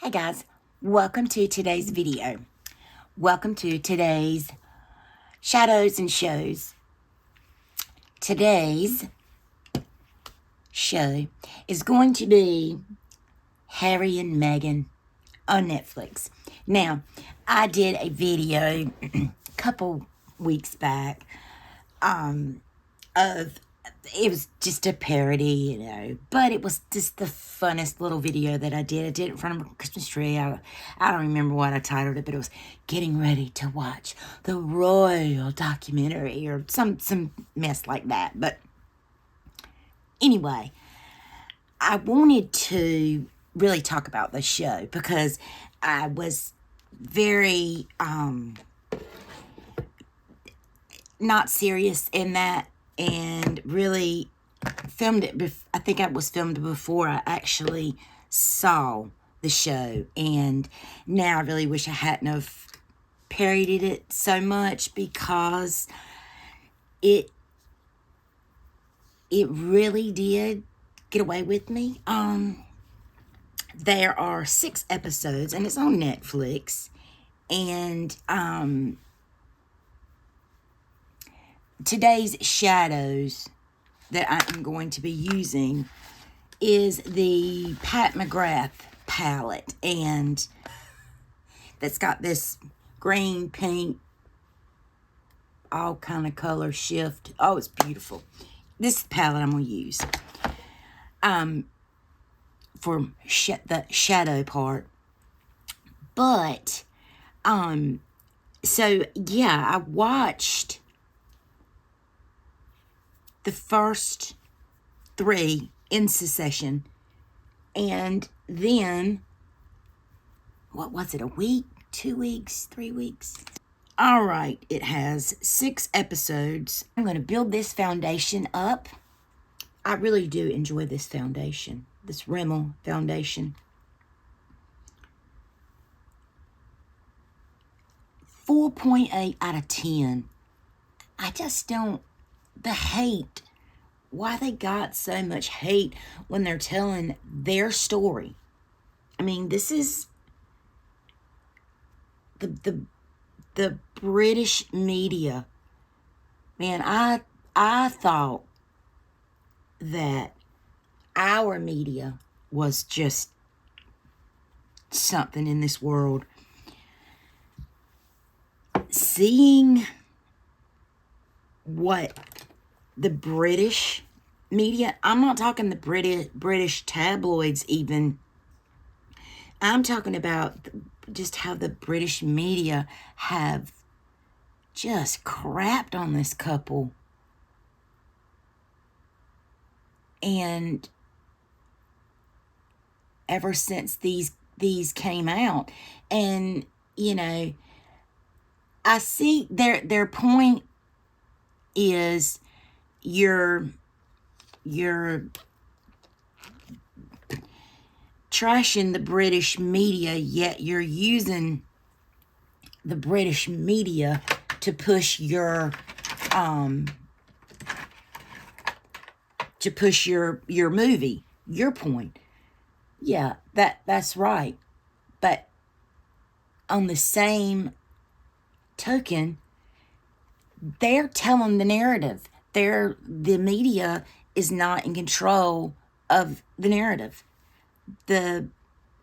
Hey guys, welcome to today's video. Welcome to today's Shadows and Shows. Today's show is going to be Harry and Meghan on Netflix. Now, I did a video a couple weeks back of it was just a parody, but it was just the funnest little video that I did. I did it in front of a Christmas tree. I don't remember what I titled it, but it was getting ready to watch the royal documentary or some mess like that. But anyway, I wanted to really talk about the show because I was very not serious in that, and really filmed it. I think it was filmed before I actually saw the show, and now I really wish I hadn't have parodied it so much because it really did get away with me. There are 6 episodes, and it's on Netflix, and today's shadows that I am going to be using is the Pat McGrath palette, and that's got this green, pink, all kind of color shift. Oh, it's beautiful. This is the palette I'm going to use for the shadow part. But so yeah, I watched the first 3 in succession, and then what was it, a week, 2 weeks, 3 weeks? All right, it has 6 episodes. I'm going to build this foundation up. I really do enjoy this foundation, this Rimmel foundation. 4.8 out of 10. I just don't, the hate, why they got so much hate when they're telling their story. I mean, this is the British media. Man, I thought that our media was just something in this world. Seeing what the British media, I'm not talking the British tabloids even, I'm talking about just how the British media have just crapped on this couple. And ever since these came out, and I see their point is you're trashing the British media, yet you're using the British media to push your movie, your point. Yeah, that's right. But on the same token, they're telling the narrative. The media is not in control of the narrative. The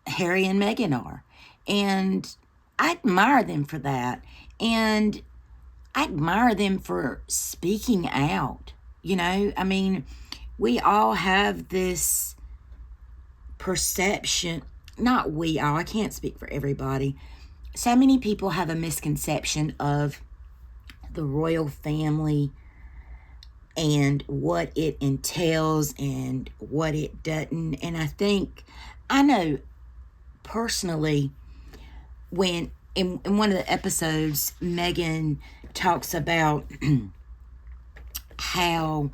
Harry and Meghan are. And I admire them for that. And I admire them for speaking out. I mean, we all have this perception, not we all, I can't speak for everybody. So many people have a misconception of the royal family and what it entails and what it doesn't. And I know personally, when in one of the episodes, Meghan talks about how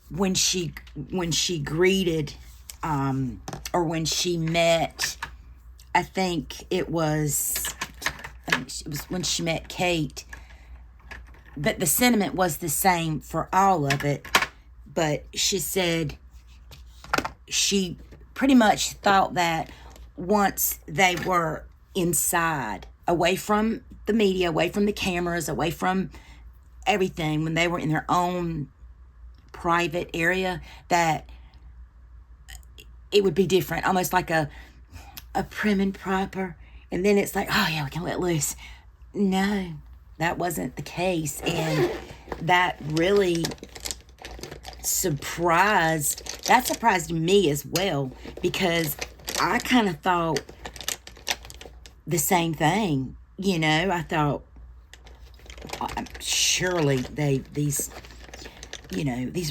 when she greeted or when she met, I think it was when she met Kate, but the sentiment was the same for all of it. But she said she pretty much thought that once they were inside, away from the media, away from the cameras, away from everything, when they were in their own private area, that it would be different, almost like a prim and proper. And then it's like, oh yeah, we can let loose. No, that wasn't the case. And that really surprised me as well, because I kind of thought the same thing. I thought, surely these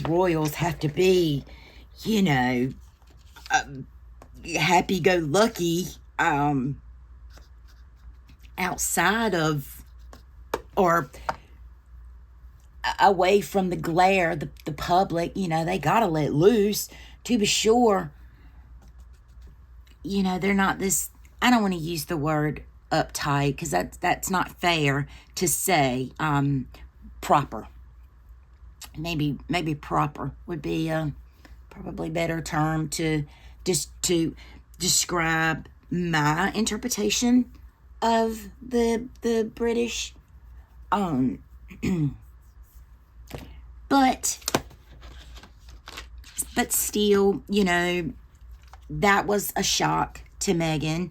royals have to be, happy-go-lucky, outside of, or away from the glare, the public. They gotta let loose, to be sure. They're not this, I don't want to use the word uptight, because that's not fair to say. Proper. Maybe proper would be probably better term to describe my interpretation of the British. But still, that was a shock to Meghan.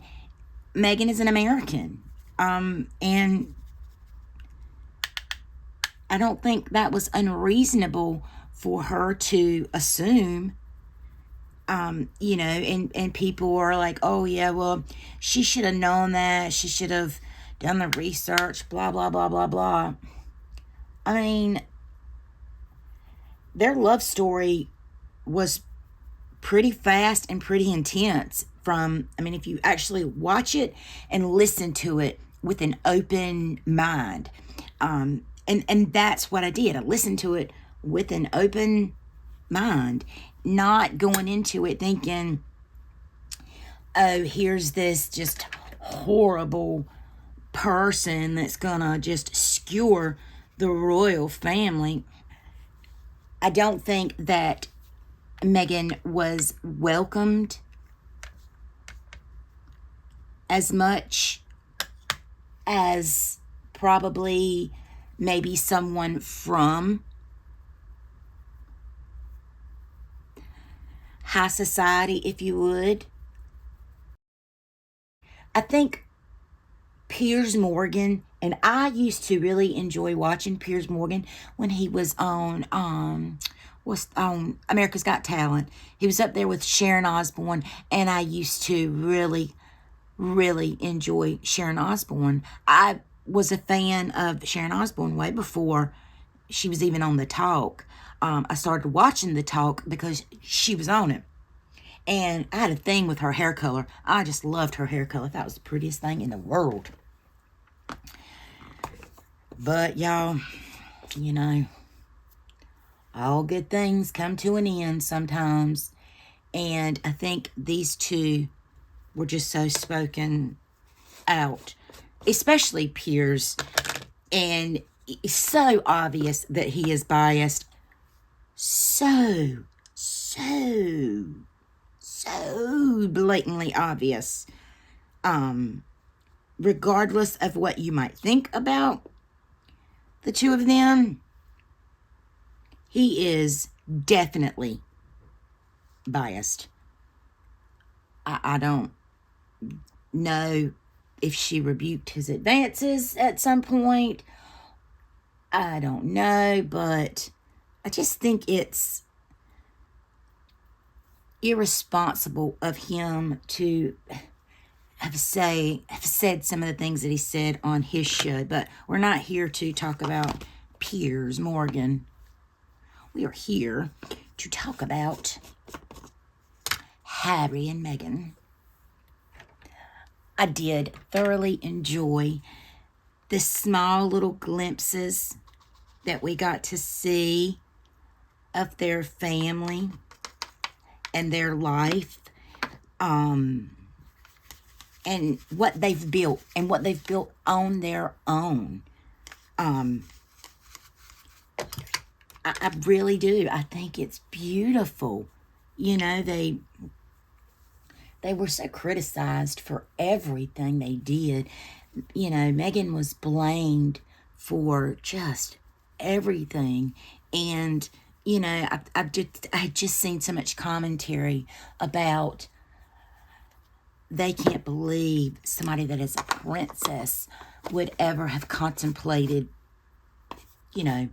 Meghan is an American. And I don't think that was unreasonable for her to assume. And people are like, oh yeah, well, she should have known that. She should have done the research, blah, blah, blah, blah, blah. I mean, their love story was pretty fast and pretty intense. If you actually watch it and listen to it with an open mind. And that's what I did. I listened to it with an open mind, not going into it thinking, oh, here's this just horrible person that's gonna just skewer the royal family. I don't think that Meghan was welcomed as much as probably maybe someone from high society, if you would. I think Piers Morgan, and I used to really enjoy watching Piers Morgan when he was on America's Got Talent. He was up there with Sharon Osbourne, and I used to really, really enjoy Sharon Osbourne. I was a fan of Sharon Osbourne way before she was even on The Talk. I started watching The Talk because she was on it. And I had a thing with her hair color. I just loved her hair color. I thought it was the prettiest thing in the world. But y'all, all good things come to an end sometimes. And I think these two were just so spoken out, especially Piers. And it's so obvious that he is biased. So blatantly obvious. Regardless of what you might think about the two of them, he is definitely biased. I don't know if she rebuked his advances at some point. I don't know, but I just think it's irresponsible of him to have said some of the things that he said on his show. But we're not here to talk about Piers Morgan. We are here to talk about Harry and Meghan. I did thoroughly enjoy the small little glimpses that we got to see of their family and their life, and what they've built on their own. I really do. I think it's beautiful. They they were so criticized for everything they did. You know, Meghan was blamed for just everything. And, you know, I just seen so much commentary about they can't believe somebody that is a princess would ever have contemplated, you know,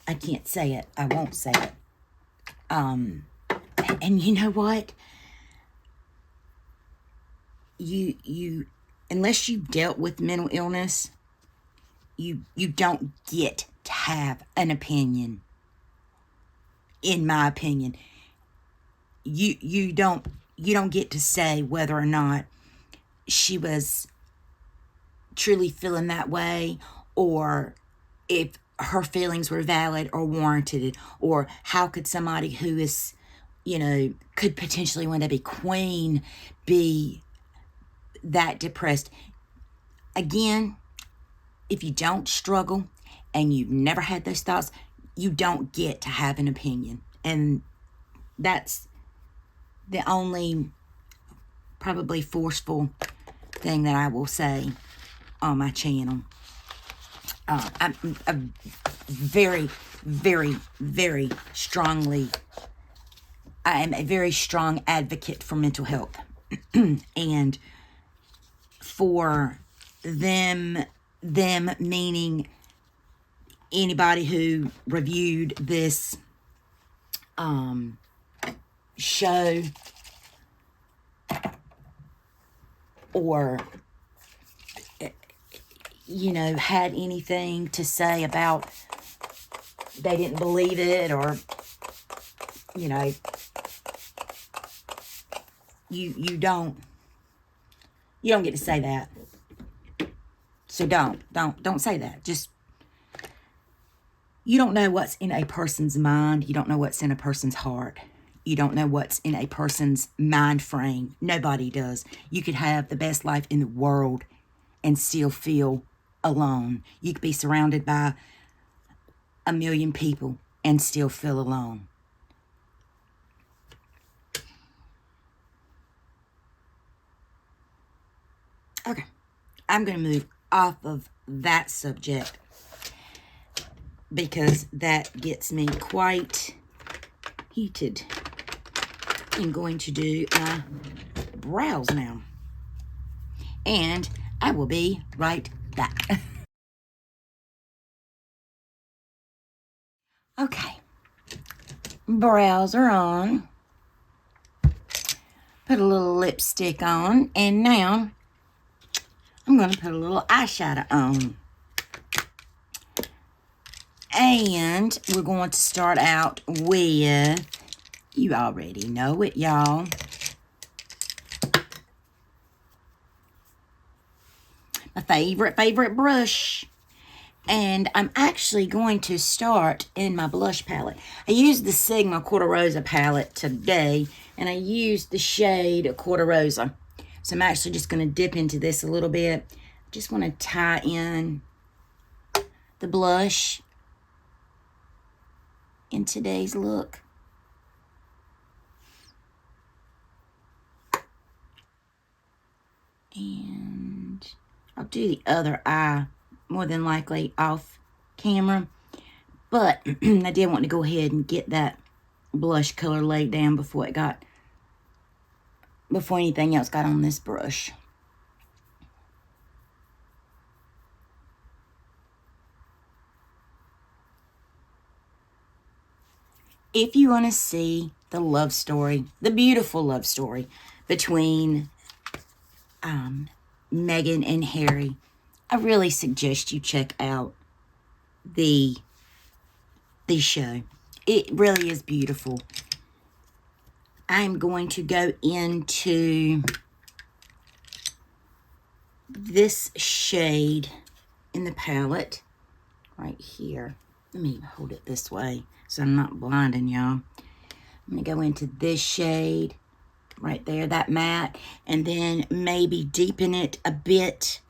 I can't say it. I won't say it. And you know what? You unless you dealt with mental illness, you don't get to have an opinion. In my opinion, you don't get to say whether or not she was truly feeling that way, or if her feelings were valid or warranted, or how could somebody who is, you know, could potentially want to be queen be that depressed. Again, if you don't struggle and you've never had those thoughts, you don't get to have an opinion. And that's the only probably forceful thing that I will say on my channel. I'm a very, very, very strongly, I am a very strong advocate for mental health. And for them meaning anybody who reviewed this show, or you know, had anything to say about they didn't believe it, or you know, you don't get to say that. So don't say that. Just, you don't know what's in a person's mind. You don't know what's in a person's heart. You don't know what's in a person's mind frame. Nobody does. You could have the best life in the world and still feel alone. You could be surrounded by a million people and still feel alone. Okay, I'm going to move off of that subject because that gets me quite heated. I'm going to do my brows now. And I will be right back. Okay. Brows are on. Put a little lipstick on. And now I'm going to put a little eyeshadow on. And we're going to start out with, you already know it, y'all, my favorite brush. And I'm actually going to start in my blush palette. I used the Sigma Cor-De-Rosa palette today, and I used the shade Cor-De-Rosa. So I'm actually just going to dip into this a little bit. Just want to tie in the blush in today's look. And I'll do the other eye more than likely off camera. But I did want to go ahead and get that blush color laid down before anything else got on this brush. If you want to see the love story, the beautiful love story between Meghan and Harry, I really suggest you check out the show. It really is beautiful. I'm going to go into this shade in the palette right here. Let me hold it this way so I'm not blinding y'all. I'm going to go into this shade right there, that matte, and then maybe deepen it a bit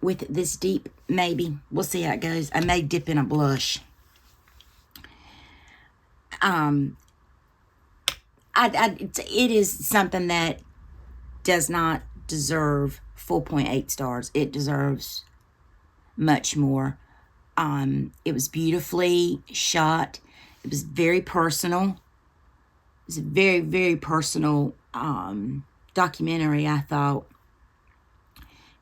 with this deep, maybe. We'll see how it goes. I may dip in a blush. it is something that does not deserve 4.8 stars. It deserves much more. It was beautifully shot. It was very personal. It was a very, very personal documentary, I thought.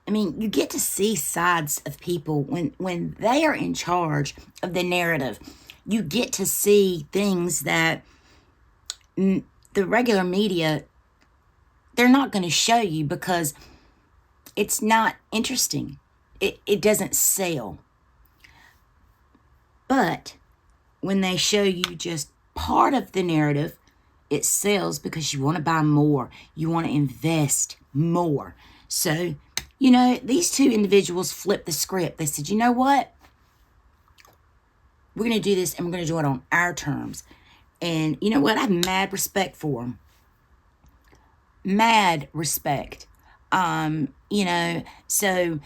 I mean, you get to see sides of people when they are in charge of the narrative. You get to see things that the regular media, they're not going to show you because it's not interesting. It doesn't sell. But when they show you just part of the narrative, it sells because you want to buy more. You want to invest more. So, these two individuals flipped the script. They said, you know what? We're going to do this and we're going to do it on our terms. And you know what? I have mad respect for them. Mad respect. So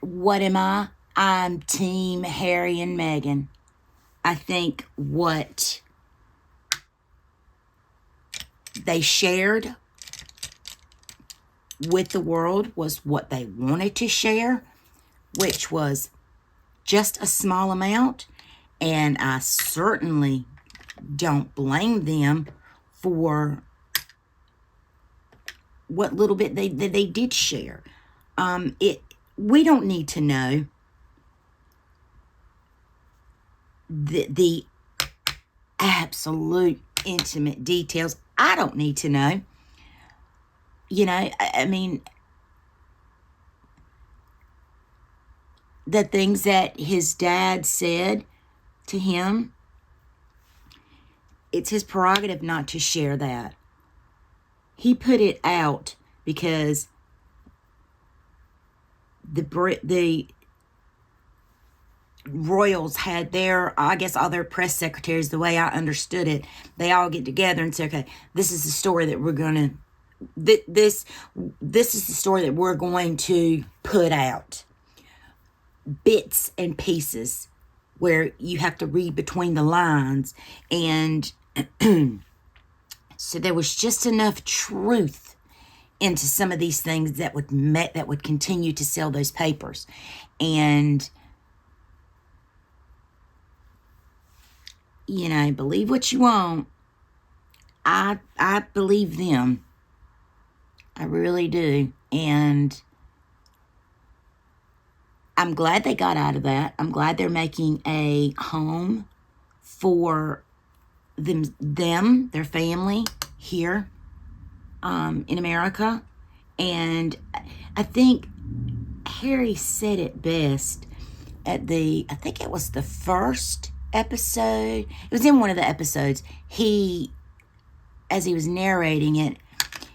what am I? I'm Team Harry and Meghan. I think what they shared with the world was what they wanted to share, which was just a small amount. And I certainly don't blame them for what little bit they did share. We don't need to know the absolute intimate details. I don't need to know. I mean, the things that his dad said to him, it's his prerogative not to share that. He put it out because the royals had all their press secretaries, the way I understood it, they all get together and say, okay, this is the story that we're going to, this is the story that we're going to put out. Bits and pieces where you have to read between the lines. And so there was just enough truth into some of these things that would continue to sell those papers. And believe what you want. I believe them. I really do. And I'm glad they got out of that. I'm glad they're making a home for their family here in America. And I think Harry said it best I think it was the first episode. It was in one of the episodes. As he was narrating it,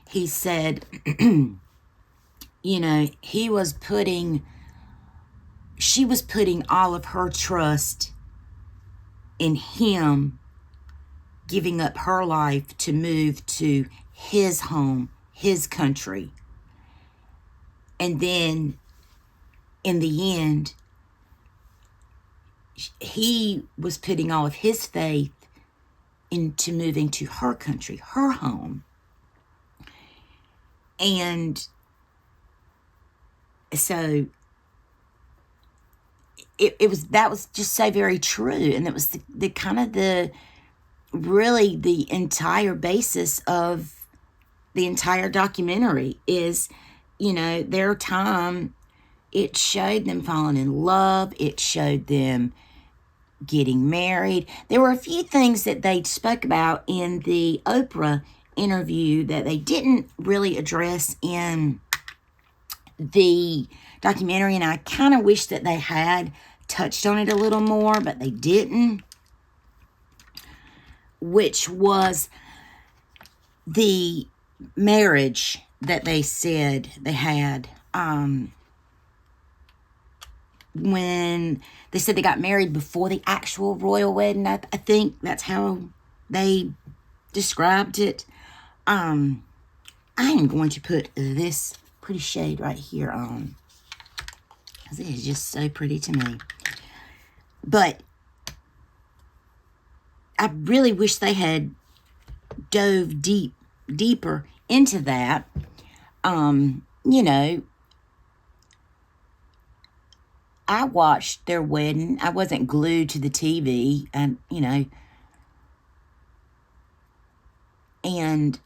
he said, she was putting all of her trust in him giving up her life to move to his home, his country. And then in the end, he was putting all of his faith into moving to her country, her home. And so that was just so very true. And it was the kind of the entire basis of the entire documentary is, their time. It showed them falling in love. It showed them getting married. There were a few things that they spoke about in the Oprah interview that they didn't really address in the documentary, and I kind of wish that they had touched on it a little more, but they didn't, which was the marriage that they said they had. When they said they got married before the actual royal wedding, I think that's how they described it. I am going to put this pretty shade right here on, because it is just so pretty to me. But I really wish they had dove deeper into that. You know, I watched their wedding. I wasn't glued to the TV, and you know, and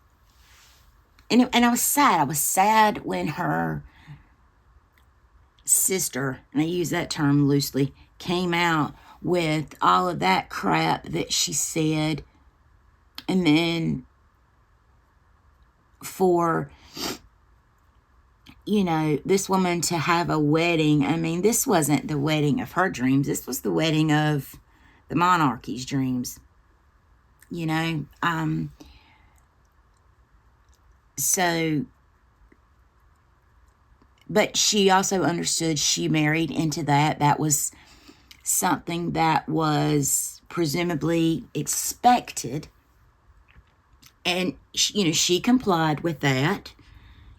I was sad. I was sad when her sister, and I use that term loosely, came out with all of that crap that she said. And then for, you know, this woman to have a wedding, I mean, this wasn't the wedding of her dreams. This was the wedding of the monarchy's dreams, you know. So, but she also understood she married into that. That was something that was presumably expected. And, you know, she complied with that.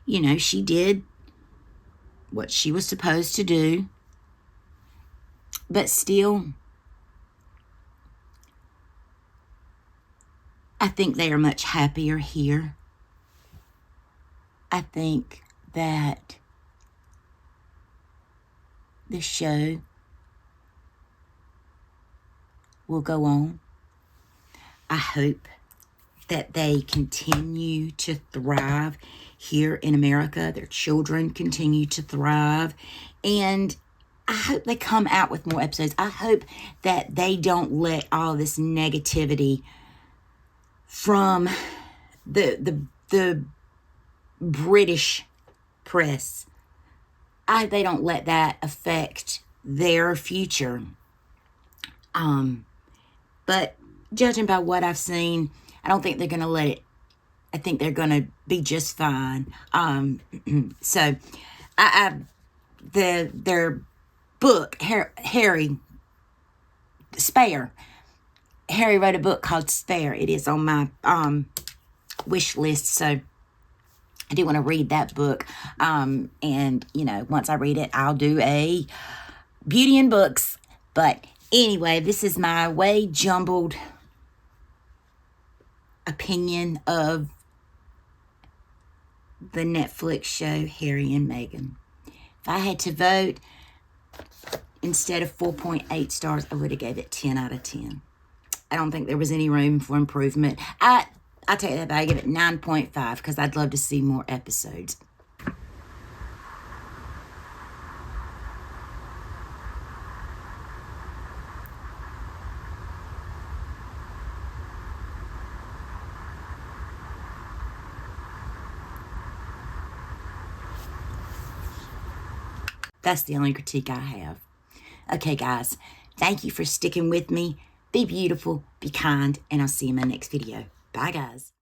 You know, she did what she was supposed to do. But still, I think they are much happier here. I think that the show will go on. I hope that they continue to thrive here in America. Their children continue to thrive. And I hope they come out with more episodes. I hope that they don't let all this negativity from the British press, they don't let that affect their future. But judging by what I've seen, I don't think they're going to let it. I think they're going to be just fine. So, their book, Harry Spare. Harry wrote a book called Spare. It is on my wish list. So, I do want to read that book. And, you know, once I read it, I'll do a beauty and books. But anyway, this is my way jumbled opinion of the Netflix show Harry and Meghan. If I had to vote, instead of 4.8 stars, I would have gave it 10 out of 10. I don't think there was any room for improvement. I'll tell you that, but I give it 9.5 because I'd love to see more episodes. That's the only critique I have. Okay, guys, thank you for sticking with me. Be beautiful, be kind, and I'll see you in my next video. Bye, guys.